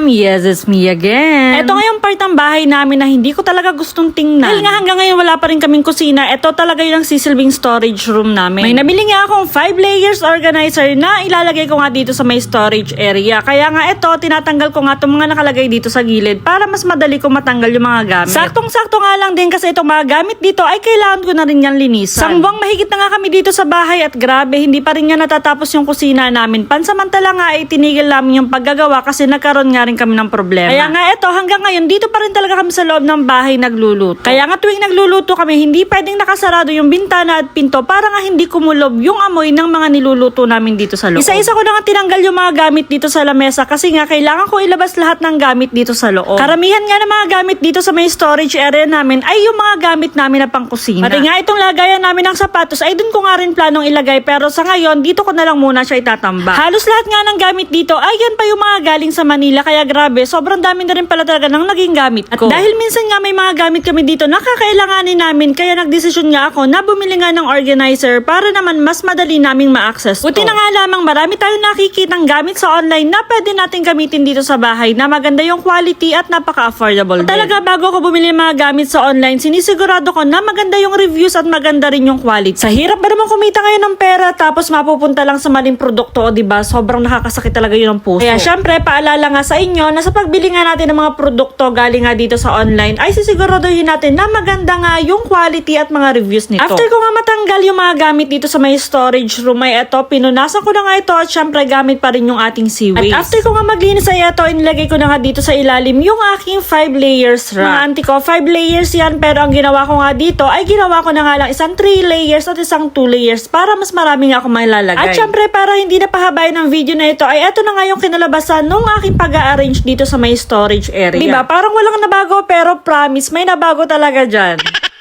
Yes, it's me again. Ito ngayong part ng bahay namin na hindi ko talaga gustong tingnan. Dahil nga hanggang ngayon wala pa rin kaming kusina. Ito talaga yung sisilbing storage room namin. May nabili nga akong 5 layers organizer na ilalagay ko nga dito sa may storage area. Kaya nga ito, tinatanggal ko nga itong mga nakalagay dito sa gilid para mas madali ko matanggal yung mga gamit. Saktong-sakto nga lang din kasi itong mga gamit dito ay kailangan ko na rin yan linisan. Sambuang mahigit na nga kami dito sa bahay at grabe, hindi pa rin nga natatapos yung kusina namin. Pansamantala nga ay tinigil namin yung paggagawa kasi nagkaroon nga rin kami ng problema. Kaya nga ito, hanggang ngayon dito pa rin talaga kami sa loob ng bahay nagluluto. Kaya nga tuwing nagluluto kami, hindi pwedeng nakasarado yung bintana at pinto para nga hindi kumulob yung amoy ng mga niluluto namin dito sa loob. Isa-isa ko na nga tinanggal yung mga gamit dito sa lamesa kasi nga kailangan ko ilabas lahat ng gamit dito sa loob. Karamihan nga ng mga gamit dito sa may storage area namin ay yung mga gamit namin na pangkusina. Pati nga itong lagayan namin ng sapatos ay dun ko nga rin planong ilagay pero sa ngayon dito ko na lang muna siya itatambak. Halos lahat nga ng gamit dito ay yan pa yung mga galing sa Manila kaya grabe, sobrang dami na rin pala talaga ng naging gamit ko. At dahil minsan nga may mga gamit kami dito na kakailanganin namin kaya nagdesisyon nga ako na bumili nga ng organizer para naman mas madali naming ma-access to. Buti na nga lamang marami tayong nakikitang gamit sa online na pwede natin gamitin dito sa bahay na maganda yung quality at napaka-affordable din. Talaga bago ko bumili mga gamit sa online, sinisigurado ko na maganda yung reviews at maganda rin yung quality. Sa hirap ba naman kumita ngayon ng pera tapos mapupunta lang sa maling produkto o diba? Sobrang nakakasakit talaga yun ang puso. Kaya syempre, paalala nga sa inyo na sa pagbili nga natin ng mga produkto galing nga dito sa online ay sisiguraduhin natin na maganda nga yung quality at mga reviews nito. After ko nga matanggal yung mga gamit dito sa may storage room ay ito, pinunasan ko na nga ito at syempre gamit pa rin yung ating seaways. At after ko nga maglinis ay ito, inilagay ko na nga dito sa ilalim yung aking 5 layers rack. Mga auntie ko, 5 layers yan pero ang ginawa ko nga dito ay ginawa ko na nga lang isang 3 layers at isang 2 layers para mas marami nga ako mailalagay. At syempre para hindi na pahabayan ng video na ito ay ito na nga yung kinalabasan nung aking pag-a-arrange dito sa may storage area. Diba? Parang walang nabago pero promise may nabago talaga dyan.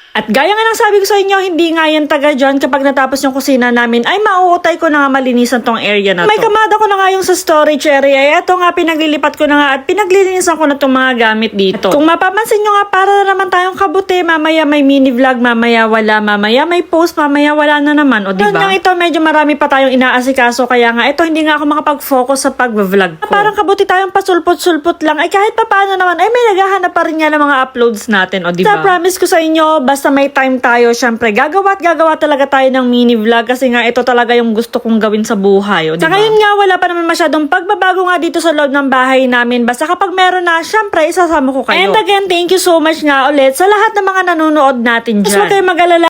At gaya nga ng sabi ko sa inyo, hindi nga yan taga dyan kapag natapos yung kusina namin ay mauutay ko na nga malinisan tong area na to. May kamada ko na nga yung sa storage area. Ito nga pinaglilipat ko na nga at pinaglilinisan ko na tong mga gamit dito. At kung mapapansin nyo nga para na naman tayong kabuti, mamaya may mini vlog, mamaya wala, mamaya may post, mamaya wala na naman. O diba? Nga ito medyo marami pa tayong inaasikaso kaya nga ito hindi nga ako makapag-focus sa pag-vlog ko. Parang kabuti tayong pasulpot-sulpot lang ay kahit pa paano naman ay may naghahanap pa rin nga ng mga uploads natin. O diba? Sa promise ko sa inyo, basta may time tayo, syempre, gagawa talaga tayo ng mini vlog kasi nga ito talaga yung gusto kong gawin sa buhay. O, diba? Sa ngayon nga, wala pa naman masyadong pagbabago nga dito sa loob ng bahay namin. Basta kapag meron na, syempre, isasama ko kayo. And again, thank you so much nga ulit sa lahat ng mga nanonood natin dyan. Mas huwag kayong mag-alala.